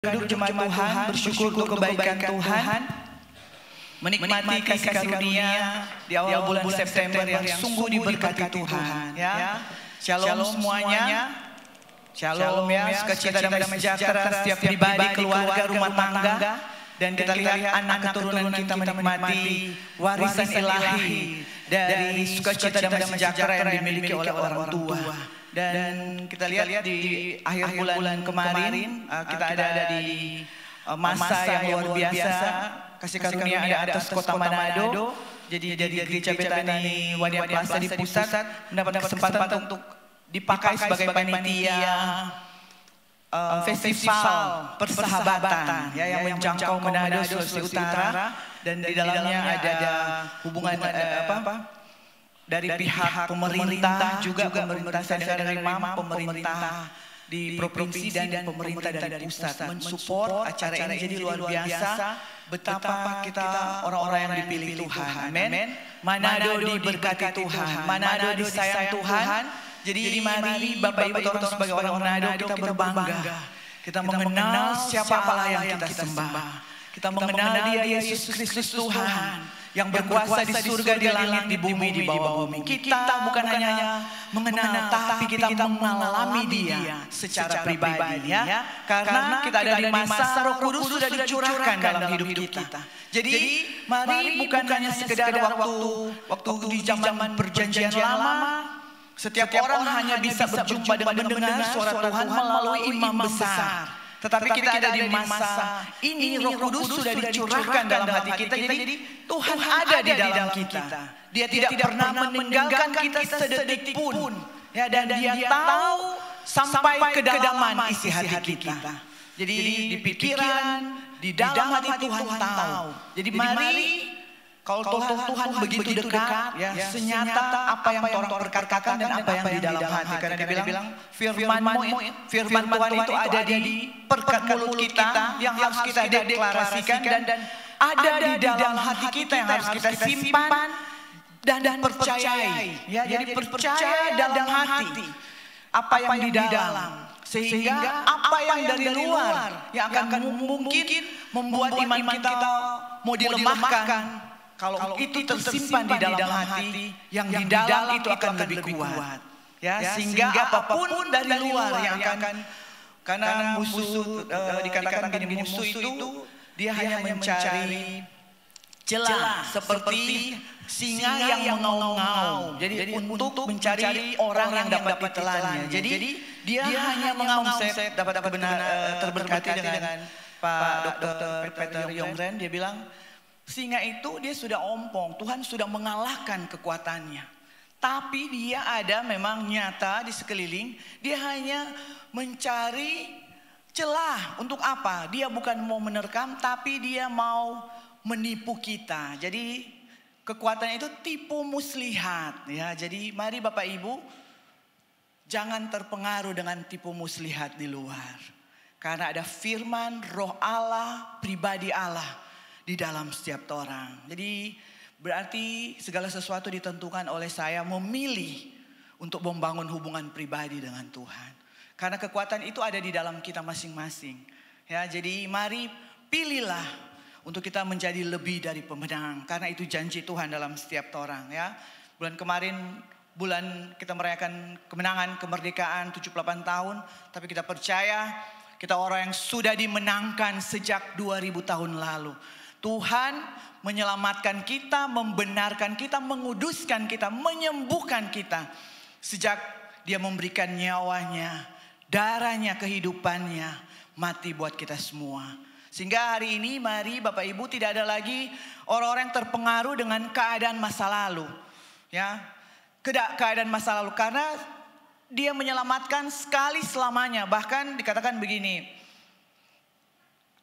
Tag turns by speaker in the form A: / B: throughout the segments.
A: Duduk jemaat Tuhan, bersyukur untuk kebaikan Tuhan, menikmati kasih karunia di awal bulan September yang sungguh diberkati Tuhan. Ya, shalom semuanya, shalom ya, sukacita damai sejahtera setiap pribadi, keluarga, rumah tangga, dan kita lihat anak keturunan kita menikmati warisan ilahi dari sukacita damai sejahtera yang dimiliki oleh orang tua. Dan kita lihat di akhir bulan kemarin kita ada di masa yang luar biasa kasih karunia ada atas kota Manado. Jadi dari Gereja Betani Wadian Plaza di pusat mendapat kesempatan untuk dipakai sebagai panitia festival persahabatan ya, yang menjangkau Manado, Sulawesi Utara, dan di dalamnya ada hubungan dari pihak pemerintah juga pemerintah saya dari pemerintah di provinsi dan pemerintah dari pusat mensupport acara ini. Jadi luar biasa betapa kita orang-orang yang dipilih Tuhan. Amin. Manado diberkati Tuhan, Manado disayang Tuhan. Jadi mari Bapak Ibu orang sebagai orang Manado kita berbangga. Kita mengenal siapa Allah yang kita sembah. Kita mengenal Dia Yesus Kristus Tuhan yang berkuasa di surga, di langit, di bumi, di bawah bumi. Kita bukan hanya mengenal, tapi kita mengalami Dia secara pribadi ya. Karena kita ada di masa Roh Kudus sudah dicurahkan dalam hidup kita. Jadi mari bukan hanya sekedar waktu di zaman perjanjian lama, setiap orang hanya bisa berjumpa dengan mendengar suara Tuhan melalui imam besar. Tetapi kita ada di masa ini Roh Kudus sudah dicurahkan dalam hati kita. Jadi Tuhan ada di dalam kita. Dia tidak pernah meninggalkan kita sedetik pun. Ya, dan Dia tahu sampai kedalaman isi hati kita. Jadi di pikiran, di dalam hati Tuhan tahu. Jadi mari kalau Tuhan begitu dekat, ya, senyata apa yang orang perkatakan dan apa yang di dalam hati. Karena Dia bilang firman Tuhan itu ada di perkat mulut kita yang harus kita deklarasikan dan ada di dalam hati kita yang harus kita simpan dan percayai. Ya, jadi percaya dalam hati apa yang di dalam, sehingga apa yang dari luar yang akan mungkin membuat iman kita mau dilemahkan. Kalau itu tersimpan di dalam hati, yang di dalam itu akan lebih kuat. Ya, sehingga apapun dari luar yang akan, karena musuh dikatakan gini, musuh itu dia hanya mencari celah seperti singa yang mengaum-ngaum. Jadi untuk mencari orang yang dapat ditelannya. Jadi dia hanya mengaum. Saya dapat terberkati dengan Pak Dr. Peter Yongren. Dia bilang singa itu dia sudah ompong, Tuhan sudah mengalahkan kekuatannya. Tapi dia ada memang nyata di sekeliling, dia hanya mencari celah. Untuk apa? Dia bukan mau menerkam, tapi dia mau menipu kita. Jadi kekuatan itu tipu muslihat. Ya, jadi mari Bapak Ibu jangan terpengaruh dengan tipu muslihat di luar. Karena ada firman Roh Allah, pribadi Allah di dalam setiap orang. Jadi berarti segala sesuatu ditentukan oleh saya memilih untuk membangun hubungan pribadi dengan Tuhan. Karena kekuatan itu ada di dalam kita masing-masing. Ya, jadi mari pilihlah untuk kita menjadi lebih dari pemenang. Karena itu janji Tuhan dalam setiap orang. Ya, bulan kemarin kita merayakan kemenangan kemerdekaan 78 tahun. Tapi kita percaya kita orang yang sudah dimenangkan sejak 2000 tahun lalu. Tuhan menyelamatkan kita, membenarkan kita, menguduskan kita, menyembuhkan kita. Sejak Dia memberikan nyawanya, darahnya, kehidupannya, mati buat kita semua. Sehingga hari ini mari Bapak Ibu tidak ada lagi orang-orang yang terpengaruh dengan keadaan masa lalu. Ya, keadaan masa lalu. Karena Dia menyelamatkan sekali selamanya. Bahkan dikatakan begini,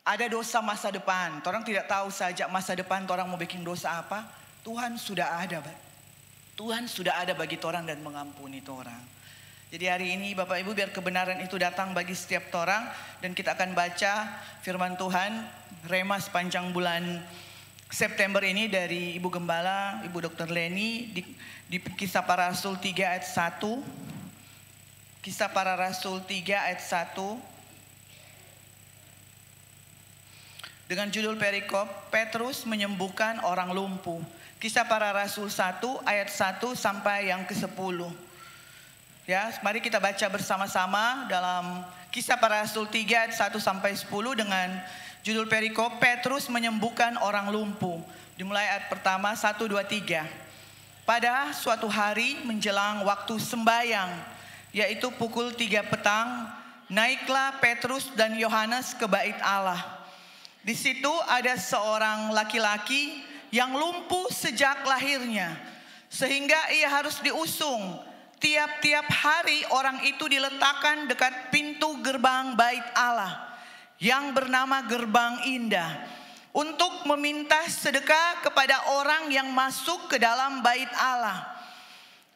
A: ada dosa masa depan. Orang tidak tahu saja masa depan orang mau bikin dosa apa. Tuhan sudah ada. Tuhan sudah ada bagi orang dan mengampuni orang. Jadi hari ini Bapak Ibu biar kebenaran itu datang bagi setiap orang. Dan kita akan baca firman Tuhan Rema sepanjang bulan September ini dari Ibu Gembala, Ibu Dr. Leni di Kisah Para Rasul 3 ayat 1. Kisah Para Rasul 3 ayat 1. dengan judul perikop Petrus menyembuhkan orang lumpuh. Kisah Para Rasul 1 ayat 1 sampai yang ke-10. Ya, mari kita baca bersama-sama dalam Kisah Para Rasul 3 ayat 1 sampai 10 dengan judul perikop Petrus menyembuhkan orang lumpuh. Dimulai ayat pertama 1, 2, 3. Pada suatu hari menjelang waktu sembayang, yaitu pukul 3 petang, naiklah Petrus dan Yohanes ke bait Allah. Di situ ada seorang laki-laki yang lumpuh sejak lahirnya, sehingga ia harus diusung. Tiap-tiap hari orang itu diletakkan dekat pintu gerbang bait Allah yang bernama Gerbang Indah untuk meminta sedekah kepada orang yang masuk ke dalam bait Allah.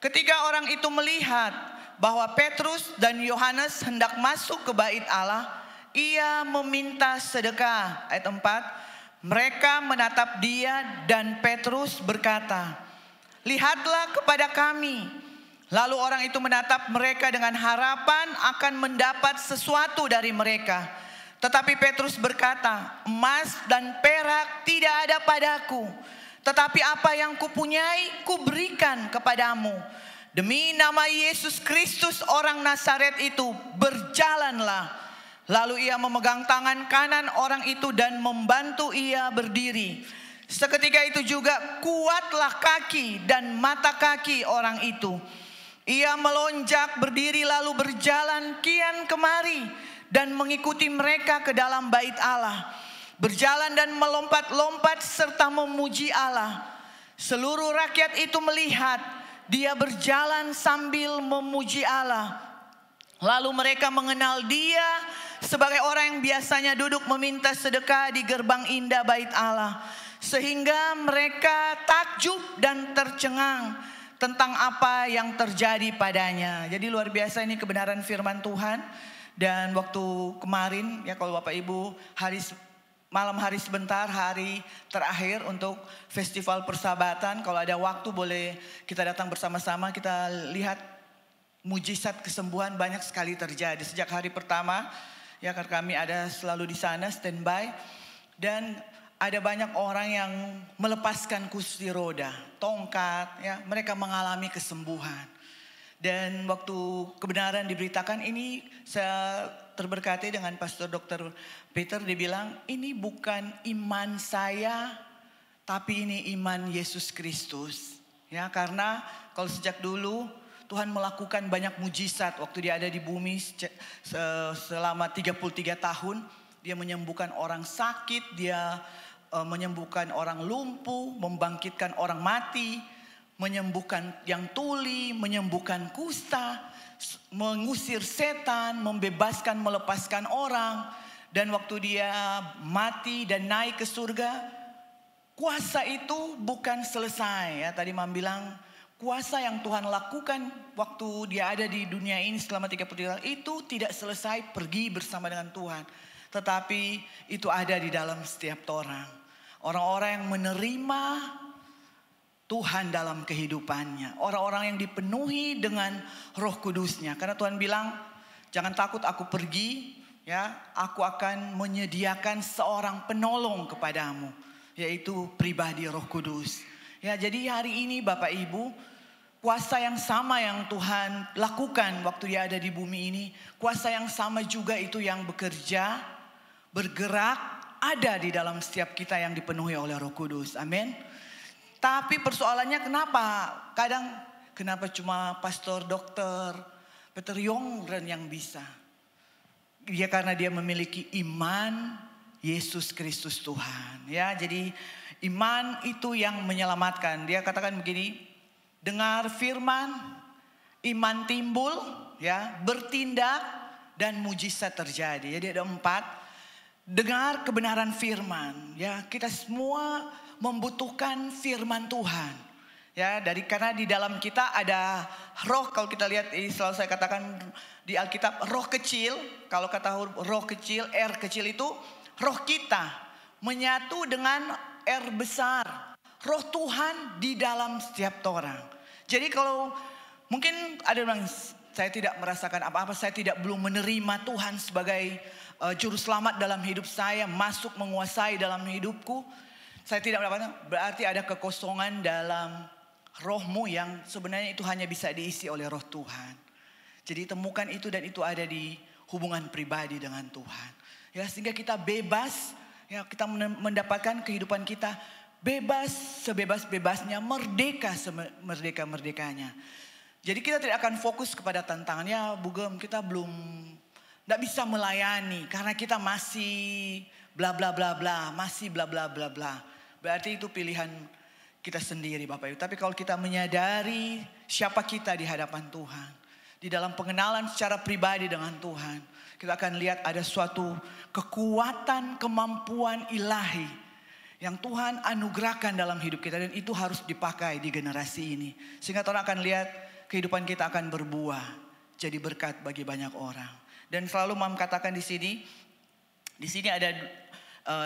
A: Ketika orang itu melihat bahwa Petrus dan Yohanes hendak masuk ke bait Allah, ia meminta sedekah. Ayat 4. Mereka menatap dia dan Petrus berkata, "Lihatlah kepada kami." Lalu orang itu menatap mereka dengan harapan akan mendapat sesuatu dari mereka. Tetapi Petrus berkata, "Emas dan perak tidak ada padaku, tetapi apa yang kupunyai kuberikan kepadamu. Demi nama Yesus Kristus orang Nazaret itu, berjalanlah." Lalu ia memegang tangan kanan orang itu dan membantu ia berdiri. Seketika itu juga kuatlah kaki dan mata kaki orang itu. Ia melonjak berdiri lalu berjalan kian kemari dan mengikuti mereka ke dalam bait Allah. Berjalan dan melompat-lompat serta memuji Allah. Seluruh rakyat itu melihat dia berjalan sambil memuji Allah. Lalu mereka mengenal dia sebagai orang yang biasanya duduk meminta sedekah di gerbang indah bait Allah. Sehingga mereka takjub dan tercengang tentang apa yang terjadi padanya. Jadi luar biasa ini kebenaran firman Tuhan. Dan waktu kemarin ya, kalau Bapak Ibu malam hari sebentar, hari terakhir untuk festival persahabatan, kalau ada waktu boleh kita datang bersama-sama, kita lihat mujizat kesembuhan banyak sekali terjadi. Sejak hari pertama ya, karena kami ada selalu di sana standby, dan ada banyak orang yang melepaskan kursi roda, tongkat, ya, mereka mengalami kesembuhan. Dan waktu kebenaran diberitakan ini, saya terberkati dengan Pastor Dr. Peter, dia bilang ini bukan iman saya, tapi ini iman Yesus Kristus. Ya, karena kalau sejak dulu Tuhan melakukan banyak mujizat waktu dia ada di bumi selama 33 tahun. Dia menyembuhkan orang sakit, dia menyembuhkan orang lumpuh, membangkitkan orang mati, menyembuhkan yang tuli, menyembuhkan kusta, mengusir setan, membebaskan, melepaskan orang. Dan waktu dia mati dan naik ke surga, kuasa itu bukan selesai. Ya, tadi Mam bilang, kuasa yang Tuhan lakukan waktu dia ada di dunia ini selama 33 tahun itu tidak selesai pergi bersama dengan Tuhan. Tetapi itu ada di dalam setiap orang. Orang-orang yang menerima Tuhan dalam kehidupannya. Orang-orang yang dipenuhi dengan Roh Kudusnya. Karena Tuhan bilang, jangan takut aku pergi, ya, aku akan menyediakan seorang penolong kepadamu, yaitu pribadi Roh Kudus. Ya, jadi hari ini Bapak Ibu, kuasa yang sama yang Tuhan lakukan waktu dia ada di bumi ini, kuasa yang sama juga itu yang bekerja, bergerak, ada di dalam setiap kita yang dipenuhi oleh Roh Kudus. Amin. Tapi persoalannya kenapa cuma Pastor Dr. Peter Yongren yang bisa? Ya, karena dia memiliki iman Yesus Kristus Tuhan. Ya, jadi iman itu yang menyelamatkan. Dia katakan begini, dengar firman, iman timbul, ya, bertindak, dan mujizat terjadi. Jadi ada 4. Dengar kebenaran firman, ya, kita semua membutuhkan firman Tuhan. Ya, karena di dalam kita ada roh. Kalau kita lihat, selalu saya katakan di Alkitab, roh kecil. Kalau kata roh kecil, R kecil itu roh kita menyatu dengan R besar, roh Tuhan di dalam setiap orang. Jadi kalau mungkin ada yang bilang, saya tidak merasakan apa-apa, saya belum menerima Tuhan sebagai juru selamat dalam hidup saya masuk menguasai dalam hidupku, saya tidak mendapatkan, berarti ada kekosongan dalam rohmu yang sebenarnya itu hanya bisa diisi oleh roh Tuhan. Jadi temukan itu, dan itu ada di hubungan pribadi dengan Tuhan. Ya, sehingga kita bebas, ya, kita mendapatkan kehidupan kita bebas sebebas-bebasnya, merdeka semerdeka-merdekanya. Jadi kita tidak akan fokus kepada tantangannya, Bugem, kita tidak bisa melayani karena kita masih bla bla bla bla, masih bla bla bla bla. Berarti itu pilihan kita sendiri, Bapak Ibu. Tapi kalau kita menyadari siapa kita di hadapan Tuhan, di dalam pengenalan secara pribadi dengan Tuhan, kita akan lihat ada suatu kekuatan, kemampuan ilahi yang Tuhan anugerahkan dalam hidup kita, dan itu harus dipakai di generasi ini. Sehingga orang akan lihat kehidupan kita akan berbuah, jadi berkat bagi banyak orang. Dan selalu Mam katakan di sini ada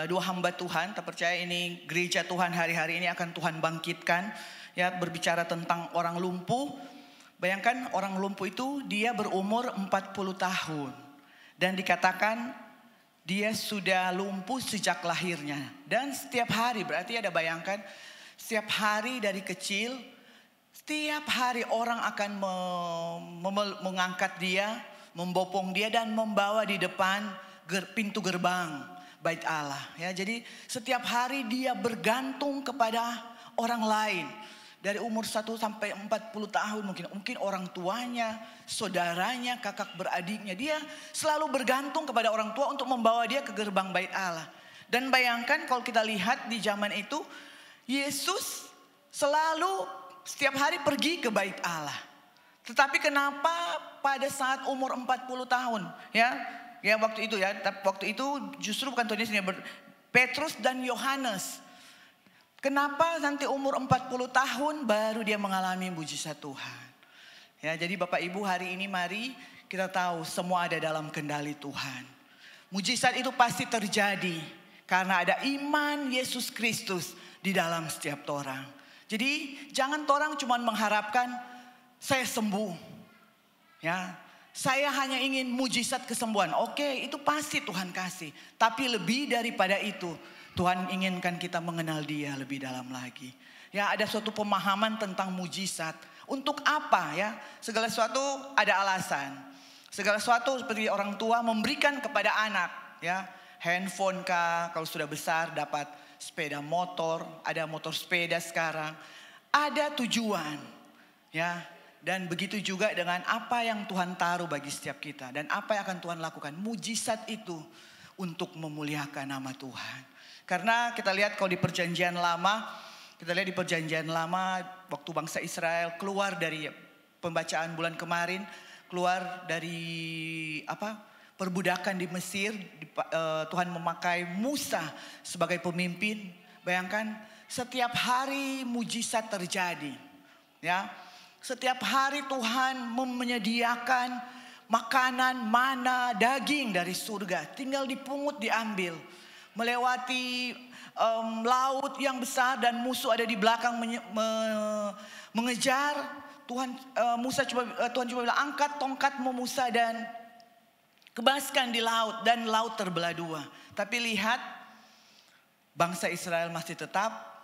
A: dua hamba Tuhan. Terpercaya ini gereja Tuhan hari-hari ini akan Tuhan bangkitkan. Ya, berbicara tentang orang lumpuh. Bayangkan orang lumpuh itu dia berumur 40 tahun. Dan dikatakan dia sudah lumpuh sejak lahirnya. Dan setiap hari, berarti ada bayangkan, setiap hari dari kecil, setiap hari orang akan mengangkat dia, membopong dia dan membawa di depan pintu gerbang Bait Allah. Ya, jadi setiap hari dia bergantung kepada orang lain. Dari umur 1 sampai 40 tahun mungkin orang tuanya, saudaranya, kakak beradiknya. Dia selalu bergantung kepada orang tua untuk membawa dia ke gerbang Bait Allah. Dan bayangkan kalau kita lihat di zaman itu, Yesus selalu setiap hari pergi ke Bait Allah. Tetapi kenapa pada saat umur 40 tahun, ya waktu itu justru bukan Tuhan Yesus, Petrus dan Yohanes. Kenapa nanti umur 40 tahun baru dia mengalami mujizat Tuhan? Ya, jadi Bapak Ibu, hari ini mari kita tahu semua ada dalam kendali Tuhan. Mujizat itu pasti terjadi karena ada iman Yesus Kristus di dalam setiap orang. Jadi jangan orang cuma mengharapkan saya sembuh. Ya, saya hanya ingin mujizat kesembuhan. Oke, itu pasti Tuhan kasih. Tapi lebih daripada itu, Tuhan inginkan kita mengenal Dia lebih dalam lagi. Ya, ada suatu pemahaman tentang mujizat. Untuk apa ya? Segala sesuatu ada alasan. Segala sesuatu seperti orang tua memberikan kepada anak, ya. Handphone kah, kalau sudah besar dapat sepeda motor, ada motor sepeda sekarang. Ada tujuan, ya. Dan begitu juga dengan apa yang Tuhan taruh bagi setiap kita. Dan apa yang akan Tuhan lakukan. Mujizat itu untuk memuliakan nama Tuhan. Karena kita lihat kalau di perjanjian lama, waktu bangsa Israel keluar dari pembacaan bulan kemarin, keluar dari perbudakan di Mesir, Tuhan memakai Musa sebagai pemimpin. Bayangkan setiap hari mujizat terjadi, ya. Setiap hari Tuhan menyediakan makanan, mana, daging dari surga. Tinggal dipungut, diambil. Melewati laut yang besar dan musuh ada di belakang mengejar. Tuhan coba bilang, angkat tongkatmu Musa dan kebaskan di laut, dan laut terbelah dua. Tapi lihat, bangsa Israel masih tetap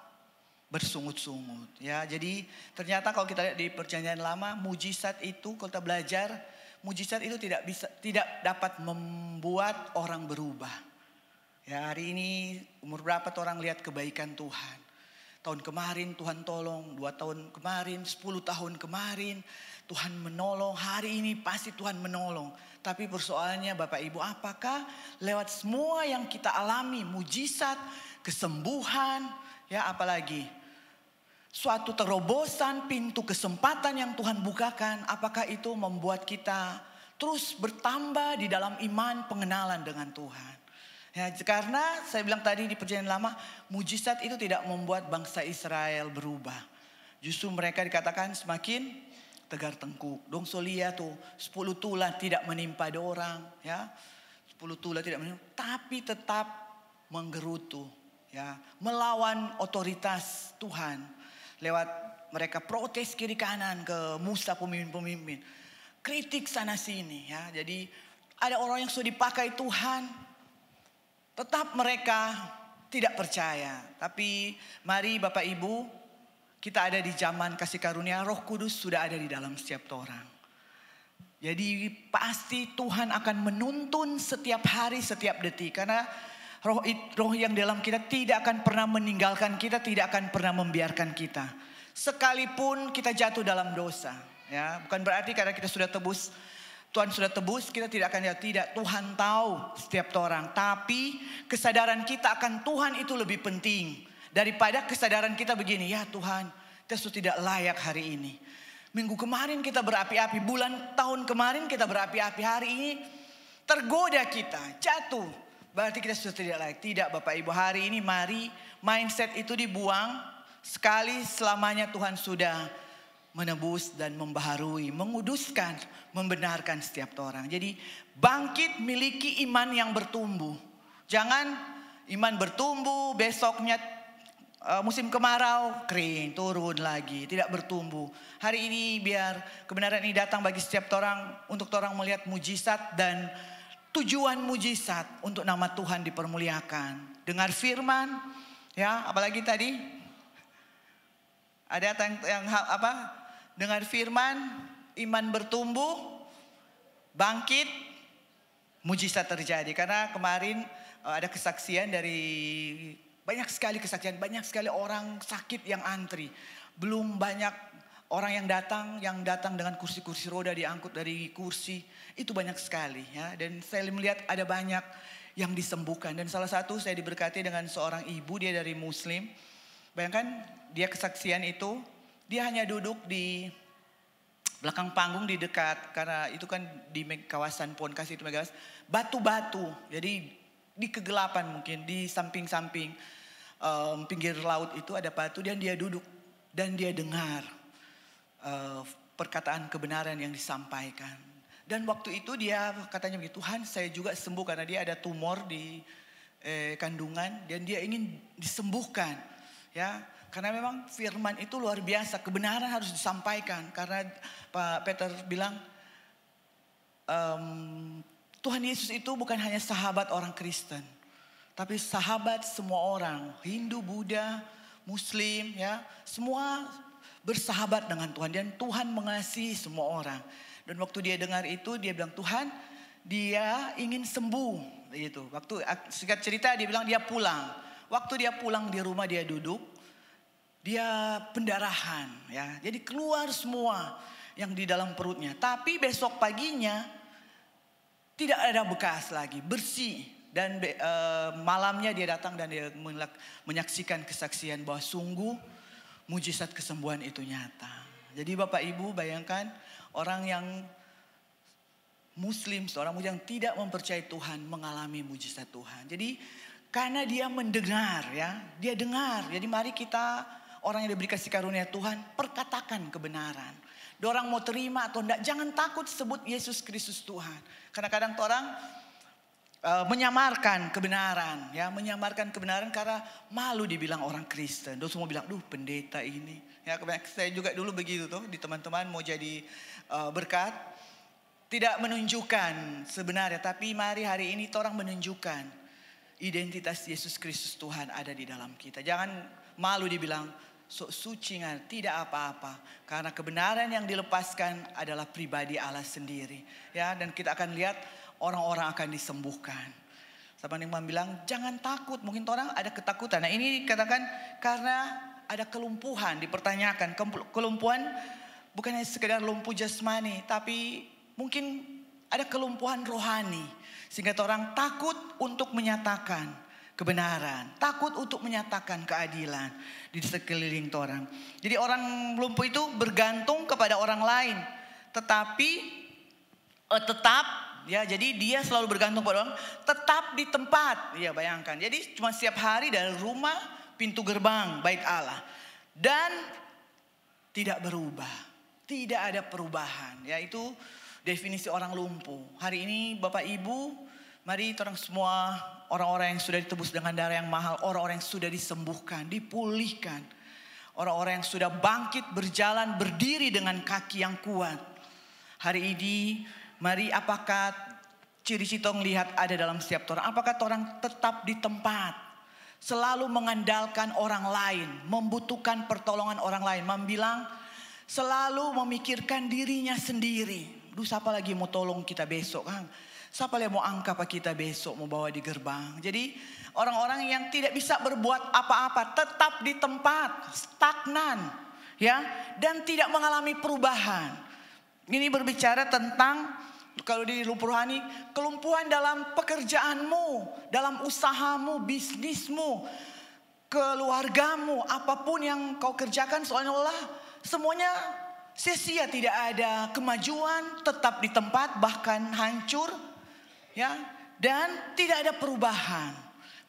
A: bersungut-sungut, ya. Jadi ternyata kalau kita lihat di perjanjian lama, mujizat itu kalau kita belajar, mujizat itu tidak dapat membuat orang berubah. Ya, hari ini umur berapa orang lihat kebaikan Tuhan? Tahun kemarin Tuhan tolong, 2 tahun kemarin, 10 tahun kemarin Tuhan menolong, hari ini pasti Tuhan menolong. Tapi persoalannya Bapak Ibu, apakah lewat semua yang kita alami, mujizat, kesembuhan, ya apalagi suatu terobosan pintu kesempatan yang Tuhan bukakan, apakah itu membuat kita terus bertambah di dalam iman pengenalan dengan Tuhan? Ya, karena saya bilang tadi di perjanjian lama, mujizat itu tidak membuat bangsa Israel berubah. Justru mereka dikatakan semakin tegar tengkuk. Dong solia tuh 10 tulah tidak menimpa dorang, ya. 10 tulah tidak menimpa, tapi tetap menggerutu, ya, melawan otoritas Tuhan. Lewat mereka protes kiri kanan ke Musa, pemimpin-pemimpin. Kritik sana sini, ya. Jadi ada orang yang sudah dipakai Tuhan, tetap mereka tidak percaya. Tapi mari Bapak Ibu, kita ada di zaman kasih karunia, Roh Kudus sudah ada di dalam setiap orang. Jadi pasti Tuhan akan menuntun setiap hari, setiap detik. Karena roh yang dalam kita tidak akan pernah meninggalkan kita, tidak akan pernah membiarkan kita. Sekalipun kita jatuh dalam dosa. Ya, bukan berarti karena kita sudah tebus, Tuhan sudah tebus, kita tidak akan jatuh. Tidak, Tuhan tahu setiap orang. Tapi kesadaran kita akan Tuhan itu lebih penting. Daripada kesadaran kita begini, ya Tuhan, kita sudah tidak layak hari ini. Minggu kemarin kita berapi-api, tahun kemarin kita berapi-api, hari ini tergoda kita, jatuh. Berarti kita sudah tidak layak. Tidak Bapak Ibu, hari ini mari mindset itu dibuang. Sekali selamanya Tuhan sudah menebus dan membaharui, menguduskan, membenarkan setiap orang. Jadi bangkit, miliki iman yang bertumbuh. Jangan iman bertumbuh, besoknya musim kemarau, kering, turun lagi, tidak bertumbuh. Hari ini biar kebenaran ini datang bagi setiap orang, untuk orang melihat mujizat dan tujuan mujizat untuk nama Tuhan dipermuliakan. Dengar firman, ya, apalagi tadi ada yang apa? Dengar firman, iman bertumbuh, bangkit, mujizat terjadi. Karena kemarin ada kesaksian dari banyak sekali kesaksian, banyak sekali orang sakit yang antri. Belum banyak orang yang datang dengan kursi-kursi roda diangkut dari kursi. Itu banyak sekali ya. Dan saya melihat ada banyak yang disembuhkan. Dan salah satu saya diberkati dengan seorang ibu, dia dari Muslim. Bayangkan dia kesaksian itu, dia hanya duduk di belakang panggung di dekat, karena itu kan di kawasan Pohon Kasih itu megawas, batu-batu. Jadi di kegelapan mungkin, di samping-samping pinggir laut itu ada batu, dan dia duduk dan dia dengar perkataan kebenaran yang disampaikan. Dan waktu itu dia katanya begitu, Tuhan saya juga sembuh karena dia ada tumor di kandungan dan dia ingin disembuhkan. Ya, karena memang firman itu luar biasa, kebenaran harus disampaikan. Karena Pak Peter bilang Tuhan Yesus itu bukan hanya sahabat orang Kristen, tapi sahabat semua orang, Hindu, Buddha, Muslim, ya, semua bersahabat dengan Tuhan, dan Tuhan mengasihi semua orang. Dan waktu dia dengar itu, dia bilang Tuhan, dia ingin sembuh, gitu. Waktu singkat cerita dia bilang dia pulang. Waktu dia pulang di rumah dia duduk, dia pendarahan, ya, jadi keluar semua yang di dalam perutnya. Tapi besok paginya tidak ada bekas lagi, bersih. Dan malamnya dia datang dan dia menyaksikan kesaksian bahwa sungguh mujizat kesembuhan itu nyata. Jadi Bapak Ibu bayangkan orang yang Muslim, seorang yang tidak mempercayai Tuhan mengalami mujizat Tuhan. Jadi karena dia mendengar, ya, dia dengar. Jadi mari kita orang yang diberi kasih karunia Tuhan, perkatakan kebenaran. Orang mau terima atau enggak, jangan takut sebut Yesus Kristus Tuhan. Karena kadang orang menyamarkan kebenaran, ya, menyamarkan kebenaran karena malu dibilang orang Kristen. Terus semua bilang, duh pendeta ini. Ya, saya juga dulu begitu tuh, di teman-teman mau jadi berkat, tidak menunjukkan sebenarnya, tapi mari hari ini orang menunjukkan identitas Yesus Kristus Tuhan ada di dalam kita. Jangan malu dibilang sok suci, tidak apa-apa. Karena kebenaran yang dilepaskan adalah pribadi Allah sendiri. Ya, dan kita akan lihat orang-orang akan disembuhkan. Sama yang bilang jangan takut. Mungkin orang ada ketakutan. Nah ini katakan karena ada kelumpuhan, dipertanyakan. Kelumpuhan bukan hanya sekedar lumpuh jasmani, tapi mungkin ada kelumpuhan rohani. Sehingga orang takut untuk menyatakan kebenaran, takut untuk menyatakan keadilan di sekeliling orang. Jadi orang lumpuh itu bergantung kepada orang lain, tetapi tetap, ya, jadi dia selalu bergantung pada orang, tetap di tempat. Ya, bayangkan. Jadi cuma setiap hari dari rumah pintu gerbang bait Allah dan tidak berubah, tidak ada perubahan. Ya, itu definisi orang lumpuh. Hari ini Bapak Ibu, mari orang semua, orang-orang yang sudah ditebus dengan darah yang mahal, orang-orang yang sudah disembuhkan, dipulihkan, orang-orang yang sudah bangkit, berjalan, berdiri dengan kaki yang kuat. Hari ini mari apakah ciri citong lihat ada dalam setiap orang. Apakah orang tetap di tempat, selalu mengandalkan orang lain, membutuhkan pertolongan orang lain, membilang selalu memikirkan dirinya sendiri. Duh, siapa lagi mau tolong kita besok, Kang? Siapa yang mau angkat kita besok, mau bawa di gerbang? Jadi orang-orang yang tidak bisa berbuat apa-apa, tetap di tempat, stagnan, ya, dan tidak mengalami perubahan. Ini berbicara tentang, kalau di rohani, kelumpuhan dalam pekerjaanmu, dalam usahamu, bisnismu, keluargamu, apapun yang kau kerjakan seolah-olah semuanya sia-sia, tidak ada kemajuan, tetap di tempat, bahkan hancur, ya, dan tidak ada perubahan.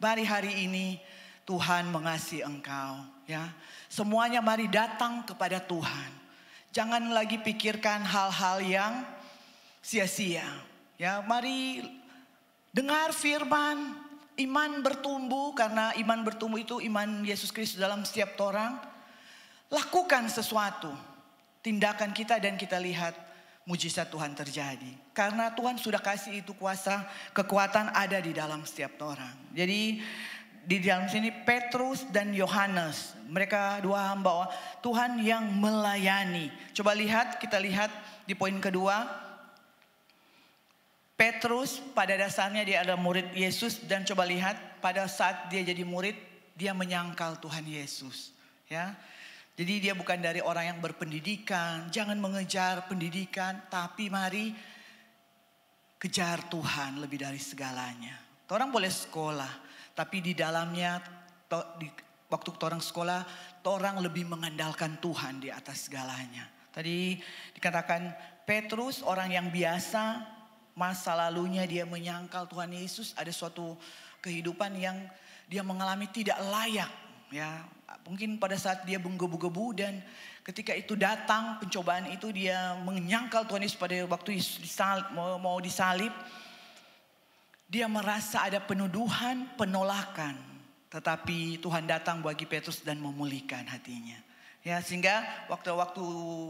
A: Mari hari ini Tuhan mengasihi engkau, ya. Semuanya mari datang kepada Tuhan. Jangan lagi pikirkan hal-hal yang sia-sia, ya. Mari dengar firman, iman bertumbuh, karena iman bertumbuh itu iman Yesus Kristus dalam setiap orang. Lakukan sesuatu, tindakan kita, dan kita lihat mujizat Tuhan terjadi. Karena Tuhan sudah kasih itu kuasa, kekuatan ada di dalam setiap orang. Jadi di dalam sini Petrus dan Yohanes, mereka dua hamba Tuhan yang melayani. Coba lihat, kita lihat di poin kedua. Petrus pada dasarnya dia adalah murid Yesus, dan coba lihat pada saat dia jadi murid, dia menyangkal Tuhan Yesus, ya. Jadi dia bukan dari orang yang berpendidikan. Jangan mengejar pendidikan, tapi mari kejar Tuhan lebih dari segalanya. Orang boleh sekolah, tapi di dalamnya waktu orang sekolah, orang lebih mengandalkan Tuhan di atas segalanya. Tadi dikatakan Petrus orang yang biasa, masa lalunya dia menyangkal Tuhan Yesus. Ada suatu kehidupan yang dia mengalami tidak layak, ya. Mungkin pada saat dia menggebu-gebu, dan ketika itu datang pencobaan itu, dia menyangkal Tuhan Yesus pada waktu mau disalib. Dia merasa ada penuduhan, penolakan. Tetapi Tuhan datang bagi Petrus dan memulihkan hatinya. Ya, sehingga waktu-waktu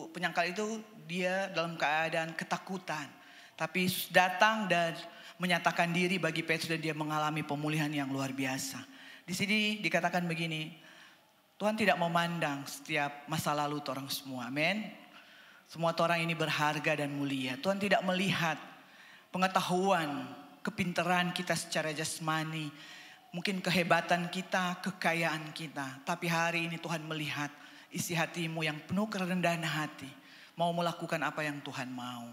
A: penyangkal itu dia dalam keadaan ketakutan. Tapi datang dan menyatakan diri bagi Petrus, dan dia mengalami pemulihan yang luar biasa. Di sini dikatakan begini, Tuhan tidak memandang setiap masa lalu orang semua. Amin. Semua orang ini berharga dan mulia. Tuhan tidak melihat pengetahuan, kepintaran kita secara jasmani, mungkin kehebatan kita, kekayaan kita. Tapi hari ini Tuhan melihat isi hatimu yang penuh kerendahan hati, mau melakukan apa yang Tuhan mau.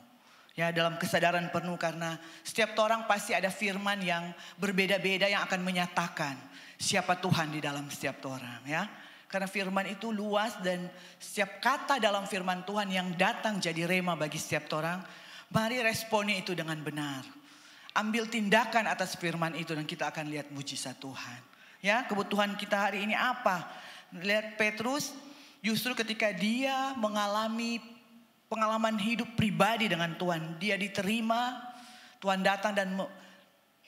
A: Ya, dalam kesadaran penuh, karena setiap orang pasti ada firman yang berbeda-beda yang akan menyatakan siapa Tuhan di dalam setiap orang, ya. Karena firman itu luas, dan setiap kata dalam firman Tuhan yang datang jadi rema bagi setiap orang. Mari responnya itu dengan benar. Ambil tindakan atas firman itu, dan kita akan lihat mujizat Tuhan. Ya, kebutuhan kita hari ini apa? Lihat Petrus, justru ketika dia mengalami pengalaman hidup pribadi dengan Tuhan, dia diterima, Tuhan datang dan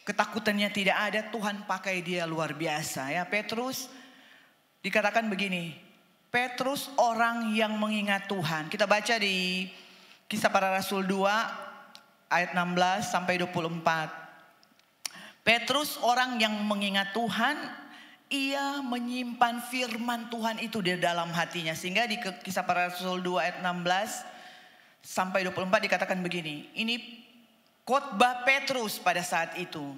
A: ketakutannya tidak ada, Tuhan pakai dia luar biasa. Ya, Petrus dikatakan begini, Petrus orang yang mengingat Tuhan. Kita baca di Kisah Para Rasul 2 ayat 16 sampai 24. Petrus orang yang mengingat Tuhan, ia menyimpan firman Tuhan itu di dalam hatinya. Sehingga di Kisah Para Rasul 2 ayat 16 sampai 24 dikatakan begini. Ini khotbah Petrus pada saat itu.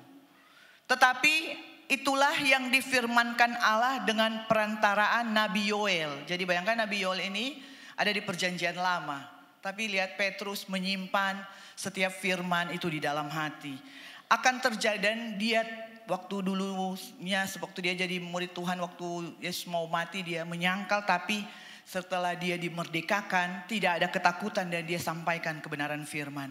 A: Tetapi itulah yang difirmankan Allah dengan perantaraan Nabi Yoel. Jadi bayangkan Nabi Yoel ini ada di perjanjian lama. Tapi lihat Petrus menyimpan setiap firman itu di dalam hati. Akan terjadi, dan dia waktu dulunya, waktu dia jadi murid Tuhan, waktu Yesus mau mati dia menyangkal. Tapi setelah dia dimerdekakan, tidak ada ketakutan, dan dia sampaikan kebenaran firman.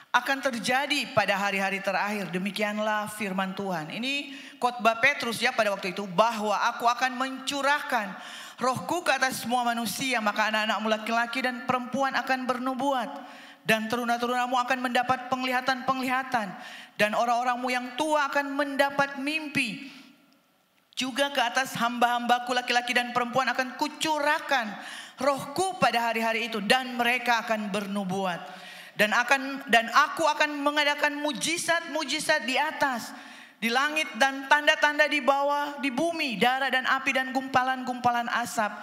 A: Akan terjadi pada hari-hari terakhir, demikianlah firman Tuhan. Ini khotbah Petrus ya pada waktu itu, bahwa aku akan mencurahkan rohku ke atas semua manusia, maka anak-anakmu laki-laki dan perempuan akan bernubuat, dan teruna-terunamu akan mendapat penglihatan-penglihatan, dan orang-orangmu yang tua akan mendapat mimpi. Juga ke atas hamba-hambaku laki-laki dan perempuan akan kucurahkan rohku pada hari-hari itu, dan mereka akan bernubuat. Dan aku akan mengadakan mujizat-mujizat di atas, di langit, dan tanda-tanda di bawah, di bumi, darah dan api dan gumpalan-gumpalan asap.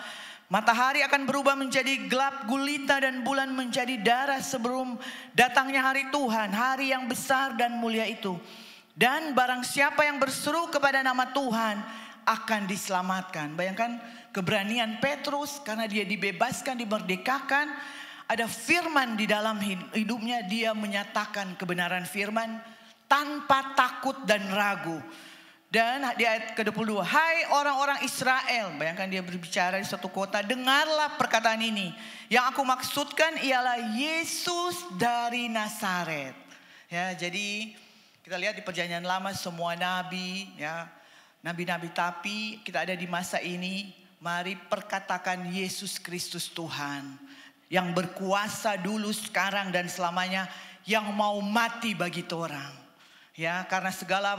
A: Matahari akan berubah menjadi gelap gulita dan bulan menjadi darah sebelum datangnya hari Tuhan, hari yang besar dan mulia itu. Dan barang siapa yang berseru kepada nama Tuhan akan diselamatkan. Bayangkan keberanian Petrus, karena dia dibebaskan, dimerdekakan. Ada firman di dalam hidupnya, dia menyatakan kebenaran firman tanpa takut dan ragu. Dan di ayat ke-22, hai orang-orang Israel, bayangkan dia berbicara di suatu kota, dengarlah perkataan ini. Yang aku maksudkan ialah Yesus dari Nazaret. Ya, jadi kita lihat di Perjanjian Lama semua nabi, ya, nabi-nabi, tapi kita ada di masa ini, mari perkatakan Yesus Kristus Tuhan. Yang berkuasa dulu, sekarang, dan selamanya. Yang mau mati bagi orang. Ya, karena segala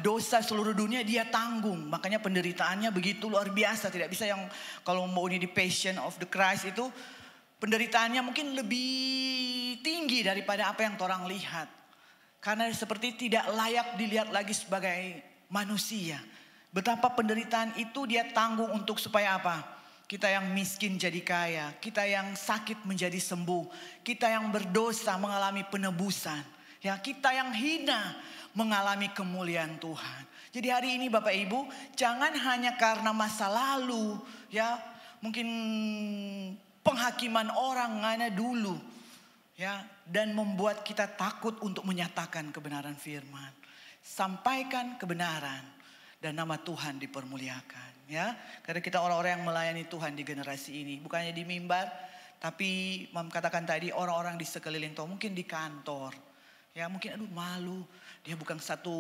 A: dosa seluruh dunia dia tanggung. Makanya penderitaannya begitu luar biasa. Tidak bisa yang kalau mau ini di Passion of the Christ itu, penderitaannya mungkin lebih tinggi daripada apa yang orang lihat. Karena seperti tidak layak dilihat lagi sebagai manusia. Betapa penderitaan itu dia tanggung untuk supaya apa? Kita yang miskin jadi kaya, kita yang sakit menjadi sembuh, kita yang berdosa mengalami penebusan, ya, kita yang hina mengalami kemuliaan Tuhan. Jadi hari ini Bapak Ibu, jangan hanya karena masa lalu, ya, mungkin penghakiman orang ngana dulu, ya, dan membuat kita takut untuk menyatakan kebenaran firman. Sampaikan kebenaran dan nama Tuhan dipermuliakan. Ya, karena kita orang-orang yang melayani Tuhan di generasi ini, bukannya di mimbar, tapi katakan tadi orang-orang di sekeliling Tuhan, mungkin di kantor, ya, mungkin aduh malu, dia bukan satu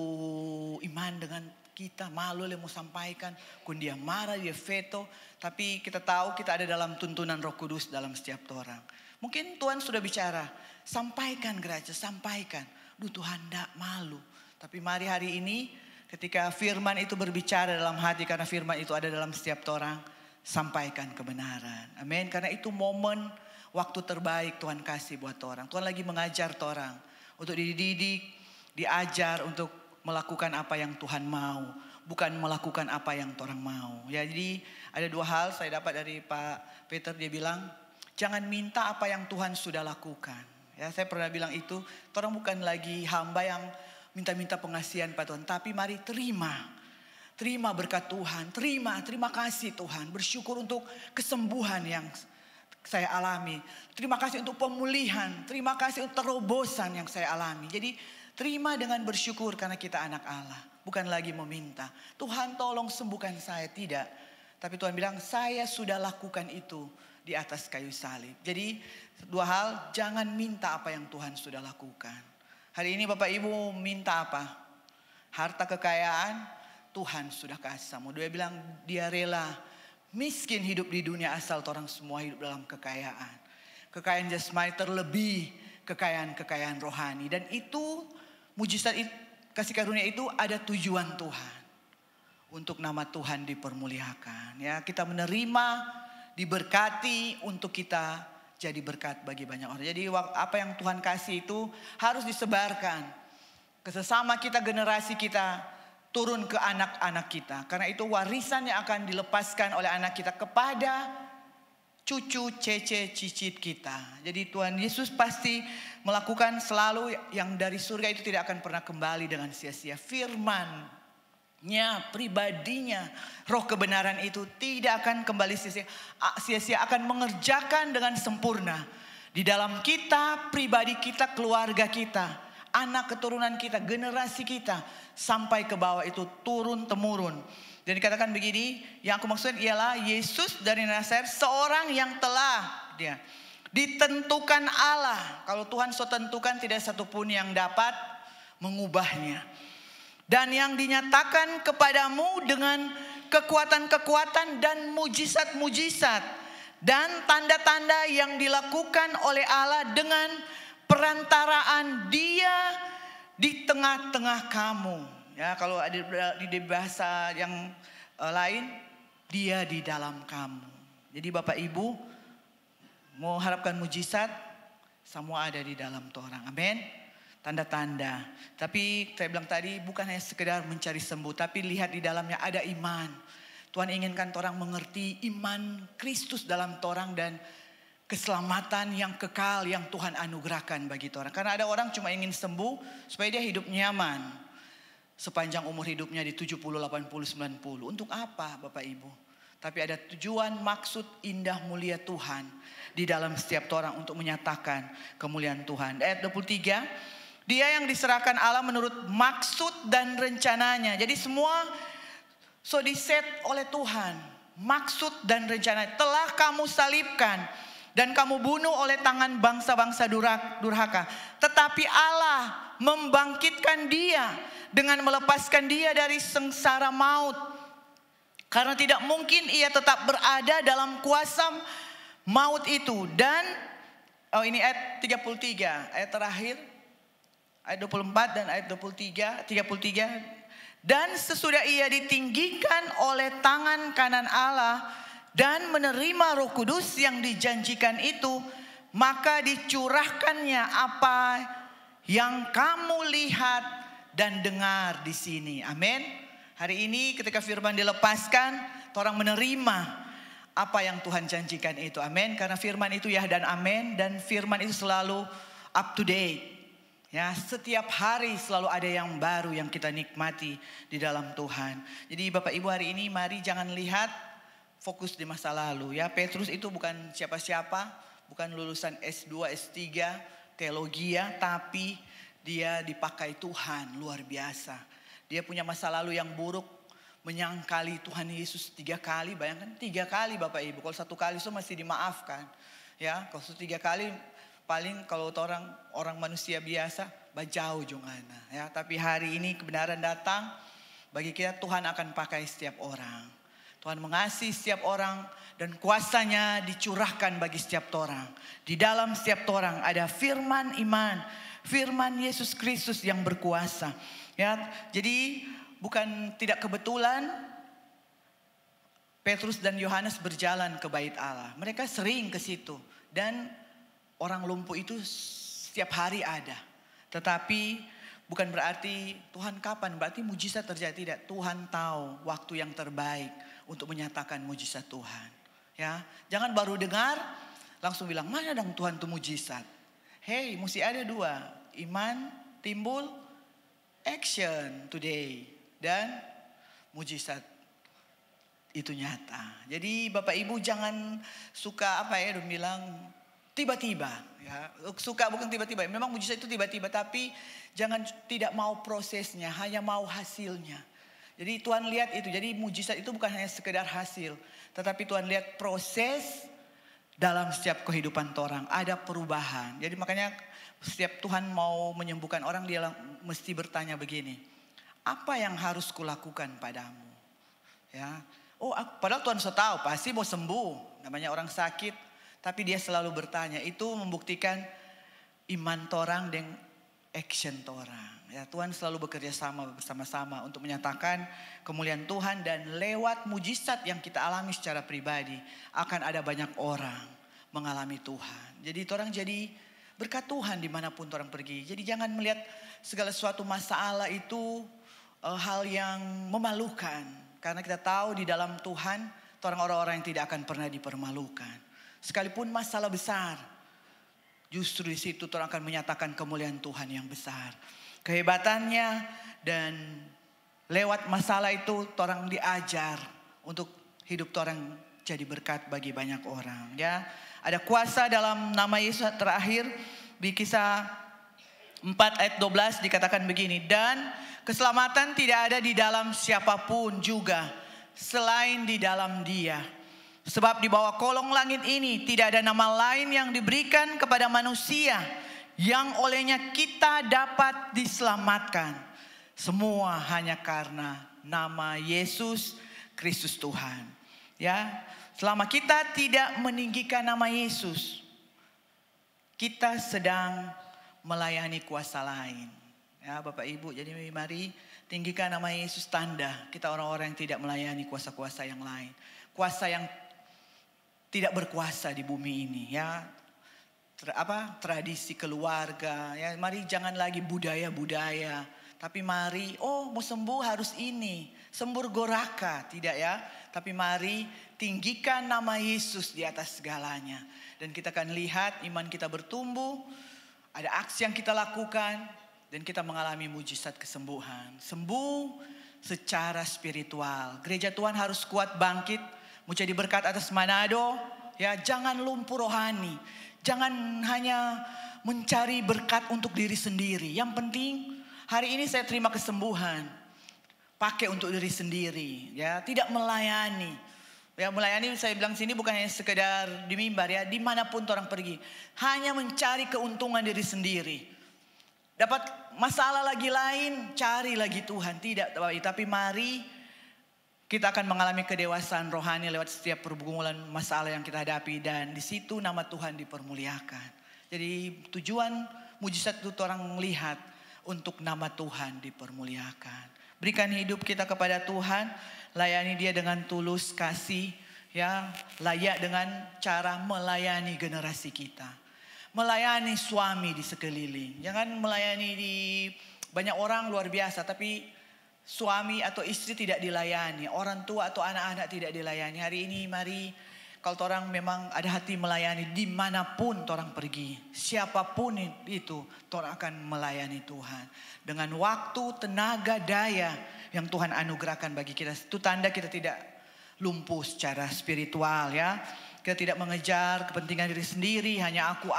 A: iman dengan kita, malu dia mau sampaikan, kun dia marah, dia veto, tapi kita tahu kita ada dalam tuntunan Roh Kudus dalam setiap orang. Mungkin Tuhan sudah bicara, sampaikan gereja, sampaikan, duh Tuhan tidak malu, tapi mari hari ini, ketika firman itu berbicara dalam hati, karena firman itu ada dalam setiap orang, sampaikan kebenaran. Amin. Karena itu momen waktu terbaik Tuhan kasih buat orang. Tuhan lagi mengajar orang untuk dididik, diajar untuk melakukan apa yang Tuhan mau, bukan melakukan apa yang orang mau. Ya, jadi ada dua hal saya dapat dari Pak Peter, dia bilang, jangan minta apa yang Tuhan sudah lakukan. Ya, saya pernah bilang itu, orang bukan lagi hamba yang minta-minta pengasihan Pak Tuhan, tapi mari terima berkat Tuhan, terima kasih Tuhan, bersyukur untuk kesembuhan yang saya alami, terima kasih untuk pemulihan, terima kasih untuk terobosan yang saya alami. Jadi terima dengan bersyukur karena kita anak Allah, bukan lagi meminta, Tuhan tolong sembuhkan saya, tidak. Tapi Tuhan bilang, saya sudah lakukan itu di atas kayu salib. Jadi dua hal, jangan minta apa yang Tuhan sudah lakukan. Hari ini Bapak Ibu minta apa? Harta kekayaan, Tuhan sudah kasih sama. Dia bilang dia rela miskin hidup di dunia asal orang semua hidup dalam kekayaan. Kekayaan jasmani terlebih kekayaan rohani. Dan itu mujizat kasih karunia itu ada tujuan Tuhan. Untuk nama Tuhan dipermuliakan. Ya, kita menerima, diberkati untuk kita jadi berkat bagi banyak orang. Jadi apa yang Tuhan kasih itu harus disebarkan ke sesama kita, generasi kita, turun ke anak-anak kita. Karena itu warisan yang akan dilepaskan oleh anak kita kepada cucu, cece, cicit kita. Jadi Tuhan Yesus pasti melakukan selalu yang dari surga itu tidak akan pernah kembali dengan sia-sia. Firman pribadinya, roh kebenaran itu tidak akan kembali sia-sia, akan mengerjakan dengan sempurna di dalam kita, pribadi kita, keluarga kita, anak keturunan kita, generasi kita, sampai ke bawah itu turun temurun. Dan dikatakan begini, yang aku maksud ialah Yesus dari Nazaret, seorang yang telah dia ditentukan Allah. Kalau Tuhan sudah tentukan, tidak satupun yang dapat mengubahnya. Dan yang dinyatakan kepadamu dengan kekuatan-kekuatan dan mujizat-mujizat dan tanda-tanda yang dilakukan oleh Allah dengan perantaraan Dia di tengah-tengah kamu. Ya, kalau ada di bahasa yang lain, Dia di dalam kamu. Jadi Bapak Ibu mau harapkan mujizat, Semua ada di dalam torang. Amin. Tanda-tanda. Tapi saya bilang tadi bukan hanya sekedar mencari sembuh, tapi lihat di dalamnya ada iman. Tuhan inginkan orang mengerti iman Kristus dalam torang dan keselamatan yang kekal yang Tuhan anugerahkan bagi orang. Karena ada orang cuma ingin sembuh supaya dia hidup nyaman sepanjang umur hidupnya di 70, 80, 90. Untuk apa Bapak Ibu? Tapi ada tujuan, maksud indah mulia Tuhan di dalam setiap orang untuk menyatakan kemuliaan Tuhan. Ayat 23, dia yang diserahkan Allah menurut maksud dan rencananya. Jadi semua so diset oleh Tuhan. Maksud dan rencana telah kamu salibkan dan kamu bunuh oleh tangan bangsa-bangsa durhaka. Tetapi Allah membangkitkan dia dengan melepaskan dia dari sengsara maut. Karena tidak mungkin ia tetap berada dalam kuasa maut itu. Dan ini ayat 33, ayat terakhir, ayat 24 dan ayat 33. Dan sesudah ia ditinggikan oleh tangan kanan Allah dan menerima Roh Kudus yang dijanjikan itu, maka dicurahkannya apa yang kamu lihat dan dengar di sini. Amin. Hari ini ketika firman dilepaskan, orang menerima apa yang Tuhan janjikan itu. Amin. Karena firman itu ya dan amin. Dan firman itu selalu up to date. Ya, setiap hari selalu ada yang baru yang kita nikmati di dalam Tuhan. Jadi Bapak Ibu hari ini mari jangan lihat fokus di masa lalu. Ya, Petrus itu bukan siapa-siapa. Bukan lulusan S2, S3, teologi ya. Tapi dia dipakai Tuhan luar biasa. Dia punya masa lalu yang buruk, menyangkali Tuhan Yesus 3 kali. Bayangkan 3 kali Bapak Ibu. Kalau 1 kali itu masih dimaafkan. Ya, kalau 3 kali paling kalau orang manusia biasa bajau jongana. Ya, tapi hari ini kebenaran datang bagi kita. Tuhan akan pakai setiap orang. Tuhan mengasihi setiap orang dan kuasanya dicurahkan bagi setiap orang. Di dalam setiap orang ada firman iman, firman Yesus Kristus yang berkuasa. Ya, jadi bukan tidak kebetulan Petrus dan Yohanes berjalan ke bait Allah. Mereka sering ke situ dan orang lumpuh itu setiap hari ada. Tetapi bukan berarti Tuhan kapan, berarti mujizat terjadi, tidak. Tuhan tahu waktu yang terbaik untuk menyatakan mujizat Tuhan. Ya, jangan baru dengar langsung bilang mana dong Tuhan itu mujizat. Hey, mesti ada 2, iman timbul, action today, dan mujizat itu nyata. Jadi Bapak Ibu jangan suka bilang tiba-tiba. Ya, suka bukan tiba-tiba. Memang mujizat itu tiba-tiba, tapi jangan tidak mau prosesnya, hanya mau hasilnya. Jadi Tuhan lihat itu. Jadi mujizat itu bukan hanya sekedar hasil, tetapi Tuhan lihat proses dalam setiap kehidupan orang. Ada perubahan. Jadi makanya setiap Tuhan mau menyembuhkan orang, dia mesti bertanya begini, apa yang harus kulakukan padamu? Ya, padahal Tuhan sudah tahu pasti mau sembuh. Namanya orang sakit, tapi dia selalu bertanya. Itu membuktikan iman torang dan action torang. Ya, Tuhan selalu bekerja sama bersama-sama untuk menyatakan kemuliaan Tuhan, dan lewat mujizat yang kita alami secara pribadi akan ada banyak orang mengalami Tuhan. Jadi orang jadi berkat Tuhan dimanapun orang pergi. Jadi jangan melihat segala sesuatu masalah itu hal yang memalukan. Karena kita tahu di dalam Tuhan orang-orang yang tidak akan pernah dipermalukan. Sekalipun masalah besar, justru di situ orang akan menyatakan kemuliaan Tuhan yang besar. Kehebatannya, dan lewat masalah itu orang diajar untuk hidup orang jadi berkat bagi banyak orang. Ya, ada kuasa dalam nama Yesus. Terakhir di Kisah 4 ayat 12 dikatakan begini, dan keselamatan tidak ada di dalam siapapun juga selain di dalam Dia. Sebab di bawah kolong langit ini tidak ada nama lain yang diberikan kepada manusia yang olehnya kita dapat diselamatkan. Semua hanya karena nama Yesus Kristus Tuhan. Ya, selama kita tidak meninggikan nama Yesus, kita sedang melayani kuasa lain. Ya Bapak Ibu, jadi mari tinggikan nama Yesus, tanda kita orang-orang yang tidak melayani kuasa-kuasa yang lain. Kuasa yang tidak berkuasa di bumi ini. Ya, tradisi keluarga. Ya, mari jangan lagi budaya-budaya. Tapi mari, mau sembuh harus ini. Sembur goraka, tidak ya. Tapi mari tinggikan nama Yesus di atas segalanya. Dan kita akan lihat iman kita bertumbuh. Ada aksi yang kita lakukan. Dan kita mengalami mujizat kesembuhan. Sembuh secara spiritual. Gereja Tuhan harus kuat bangkit. Mau jadi berkat atas Manado. Ya, jangan lumpuh rohani. Jangan hanya mencari berkat untuk diri sendiri. Yang penting hari ini saya terima kesembuhan. Pakai untuk diri sendiri. Ya, tidak melayani. Ya, melayani saya bilang sini bukan hanya sekedar di mimbar ya. Dimanapun orang pergi. Hanya mencari keuntungan diri sendiri. Dapat masalah lagi lain, cari lagi Tuhan. Tidak, tapi mari kita akan mengalami kedewasaan rohani lewat setiap pergumulan masalah yang kita hadapi. Dan di situ nama Tuhan dipermuliakan. Jadi tujuan mujizat itu orang melihat untuk nama Tuhan dipermuliakan. Berikan hidup kita kepada Tuhan. Layani dia dengan tulus kasih. Ya, layak dengan cara melayani generasi kita. Melayani suami di sekeliling. Jangan melayani di banyak orang luar biasa. Tapi suami atau istri tidak dilayani. Orang tua atau anak-anak tidak dilayani. Hari ini mari kalau orang memang ada hati melayani dimanapun orang pergi. Siapapun itu orang akan melayani Tuhan. Dengan waktu, tenaga, daya yang Tuhan anugerahkan bagi kita. Itu tanda kita tidak lumpuh secara spiritual ya. Kita tidak mengejar kepentingan diri sendiri. Hanya aku.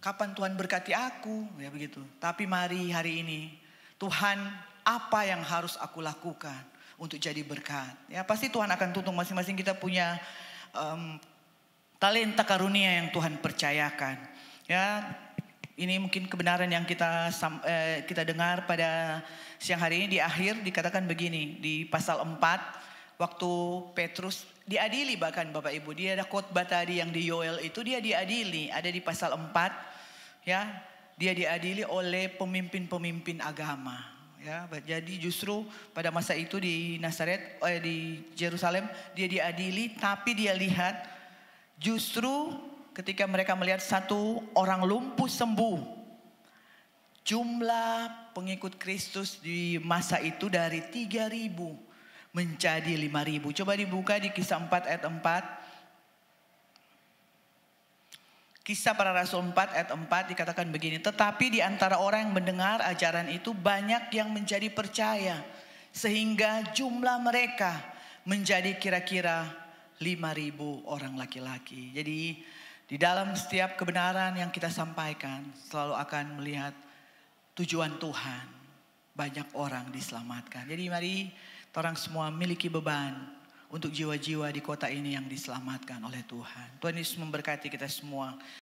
A: Kapan Tuhan berkati aku? Ya begitu. Tapi mari hari ini Tuhan, apa yang harus aku lakukan untuk jadi berkat? Ya pasti Tuhan akan tuntun masing-masing kita punya talenta karunia yang Tuhan percayakan. Ya, ini mungkin kebenaran yang kita dengar pada siang hari ini. Di akhir dikatakan begini di pasal 4. Waktu Petrus diadili bahkan Bapak Ibu. Dia ada khotbah tadi yang di Yoel itu dia diadili. Ada di pasal 4. Ya, dia diadili oleh pemimpin-pemimpin agama. Ya, jadi justru pada masa itu di Nazaret, di Yerusalem dia diadili. Tapi dia lihat justru ketika mereka melihat satu orang lumpuh sembuh. Jumlah pengikut Kristus di masa itu dari 3.000 menjadi 5.000. Coba dibuka di Kisah 4 ayat 4. Kisah Para Rasul 4 ayat 4 dikatakan begini. Tetapi di antara orang yang mendengar ajaran itu banyak yang menjadi percaya. Sehingga jumlah mereka menjadi kira-kira 5.000 orang laki-laki. Jadi di dalam setiap kebenaran yang kita sampaikan selalu akan melihat tujuan Tuhan. Banyak orang diselamatkan. Jadi mari orang semua memiliki beban untuk jiwa-jiwa di kota ini yang diselamatkan oleh Tuhan. Tuhan Yesus memberkati kita semua.